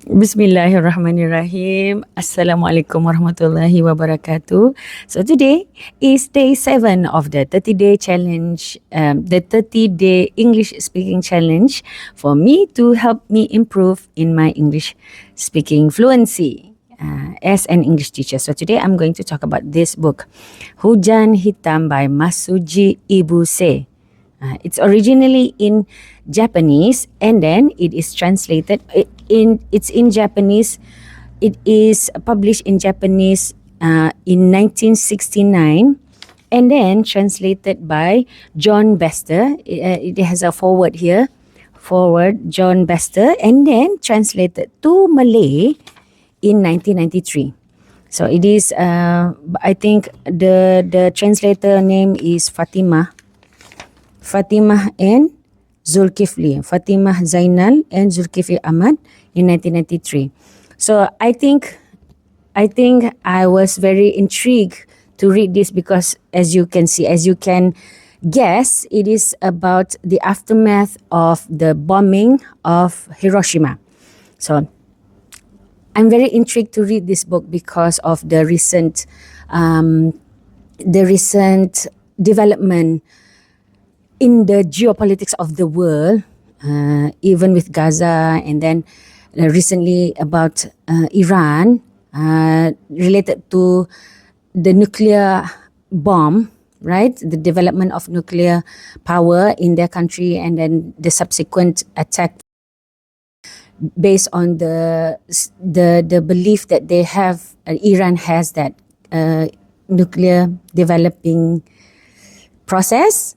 Bismillahirrahmanirrahim. Assalamualaikum warahmatullahi wabarakatuh. So today is day 7 of the 30-day challenge, the 30-day English speaking challenge for me to help me improve in my English speaking fluency as an English teacher. So today I'm going to talk about this book, Hujan Hitam by Masuji Ibuse. It's originally in Japanese and then it is translated it's in Japanese. It is published in Japanese in 1969 and then translated by John Bester. It has a forward here. Forward, John Bester, and then translated to Malay in 1993. So it is, I think the translator name is Fatimah and Zulkifli, Fatimah Zainal and Zulkifli Ahmad in 1993. So I think I was very intrigued to read this because as you can guess, it is about the aftermath of the bombing of Hiroshima. So I'm very intrigued to read this book because of the recent development in the geopolitics of the world, even with Gaza, and then recently about Iran, related to the nuclear bomb, right? The development of nuclear power in their country, and then the subsequent attack based on the belief that they have, Iran has that nuclear developing process.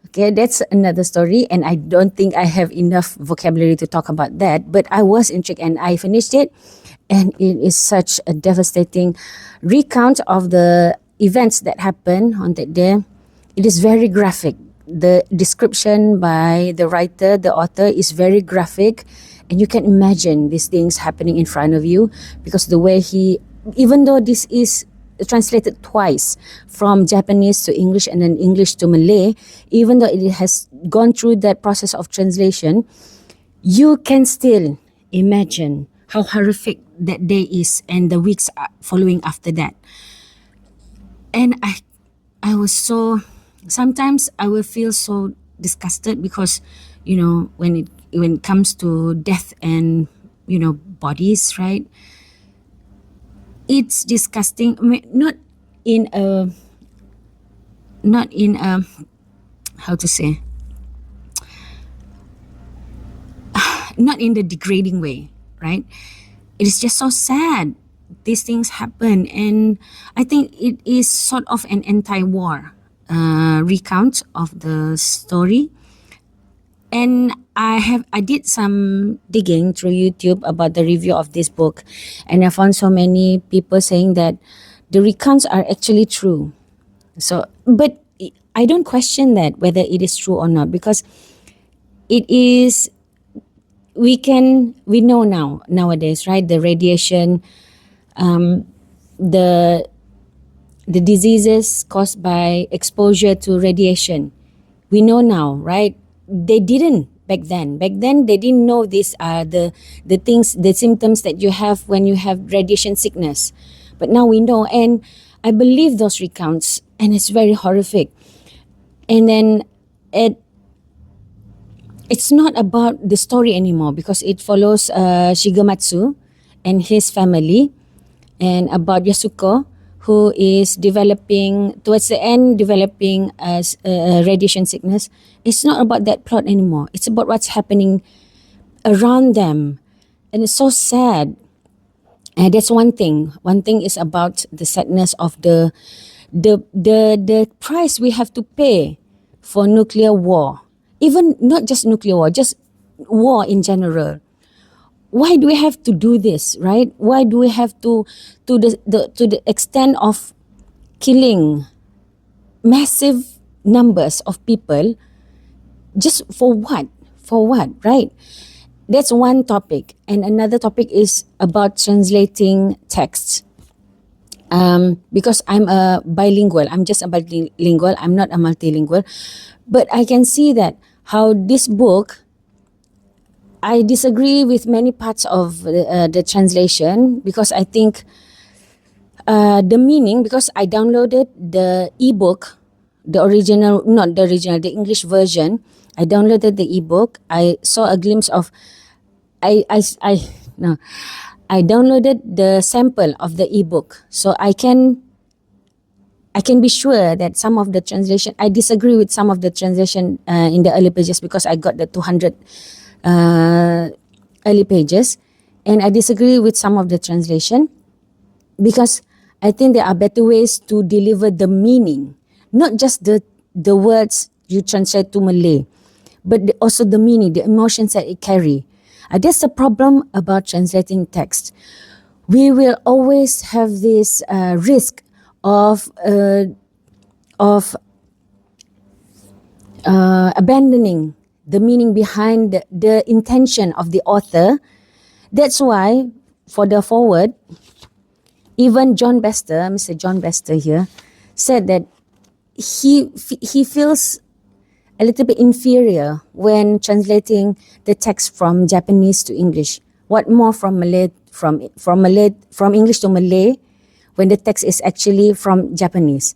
Okay, that's another story, and I don't think I have enough vocabulary to talk about that, but I was intrigued and I finished it, and it is such a devastating recount of the events that happened on that day. It is very graphic. The description by the writer, the author, is very graphic, and you can imagine these things happening in front of you because the way even though this is translated twice from Japanese to English and then English to Malay, even though it has gone through that process of translation, you can still imagine how horrific that day is and the weeks following after that. And I was so, sometimes I will feel so disgusted because, when it comes to death and, bodies, right? It's disgusting. I mean, not in a how to say, not in the degrading way, right? It is just so sad these things happen, and I think it is sort of an anti-war recount of the story. And I did some digging through YouTube about the review of this book, and I found so many people saying that the recounts are actually true. So, but I don't question that whether it is true or not, because it is, we know nowadays, right? The radiation, the diseases caused by exposure to radiation. We know now, right? They didn't back then. Back then, they didn't know these are the things, the symptoms that you have when you have radiation sickness. But now we know, and I believe those recounts, and it's very horrific. And then it's not about the story anymore because it follows Shigematsu and his family, and about Yasuko, who is towards the end developing as radiation sickness. It's not about that plot anymore. It's about what's happening around them, and it's so sad. And that's one thing. One thing is about the sadness of the price we have to pay for nuclear war. Even not just nuclear war, just war in general. Why do we have to do this, right? Why do we have to the extent of killing massive numbers of people just for what? For what, right? That's one topic. And another topic is about translating texts. Because I'm a bilingual, I'm just a bilingual, I'm not a multilingual. But I can see that how this book I disagree with many parts of the translation because I think the meaning, because I downloaded the ebook, the original, not the original, the English version. I downloaded the ebook. I saw a glimpse of, I no, I downloaded the sample of the ebook, so I can be sure that some of the translation, I disagree with some of the translation in the early pages because I got the 200 early pages, and I disagree with some of the translation because I think there are better ways to deliver the meaning, not just the words you translate to Malay, but also the meaning, the emotions that it carry. That's the problem about translating text. We will always have this risk of abandoning the meaning behind the intention of the author. That's why, for the forward, even Mr. John Bester here, said that he feels a little bit inferior when translating the text from Japanese to English. What more from Malay, from English to Malay, when the text is actually from Japanese.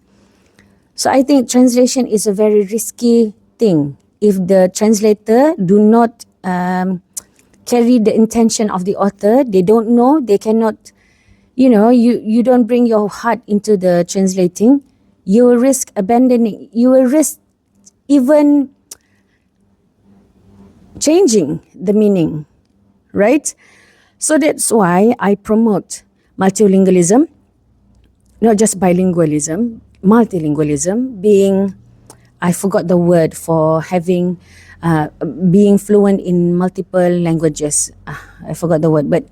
So I think translation is a very risky thing. If the translator do not carry the intention of the author, they don't know, they cannot, you don't bring your heart into the translating, you will risk abandoning, you will risk even changing the meaning, right? So that's why I promote multilingualism, not just bilingualism, multilingualism, being, I forgot the word for having, being fluent in multiple languages. I forgot the word, but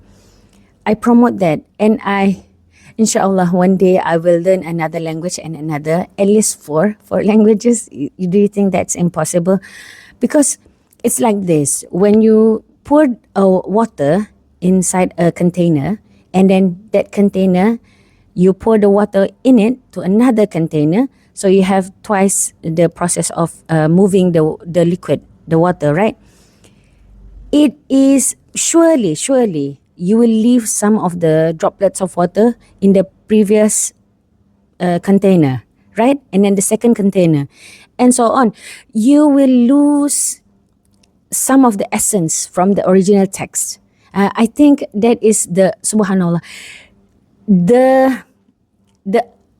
I promote that. And inshallah, one day I will learn another language and another, at least four languages. Do you think that's impossible? Because it's like this. When you pour water inside a container, and then that container, you pour the water in it to another container, so you have twice the process of moving the liquid, the water, right? It is surely you will leave some of the droplets of water in the previous container, right? And then the second container, and so on. You will lose some of the essence from the original text. I think that is the, subhanallah, the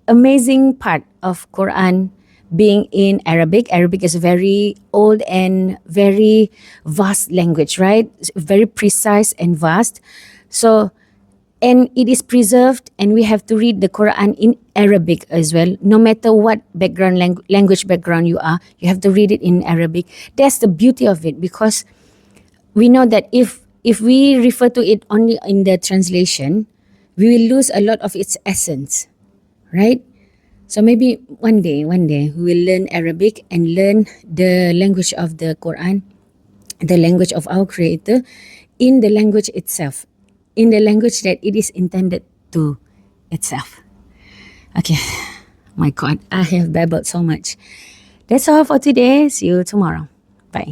amazing part of Quran being in Arabic. Arabic is a very old and very vast language, right? Very precise and vast. So, and it is preserved, and we have to read the Quran in Arabic as well. No matter what background, language background you are, you have to read it in Arabic. That's the beauty of it, because we know that if we refer to it only in the translation, we will lose a lot of its essence, right? So maybe one day we will learn Arabic and learn the language of the Quran, the language of our Creator, in the language itself, in the language that it is intended to itself. Okay, my God, I have babbled so much. That's all for today. See you tomorrow. Bye.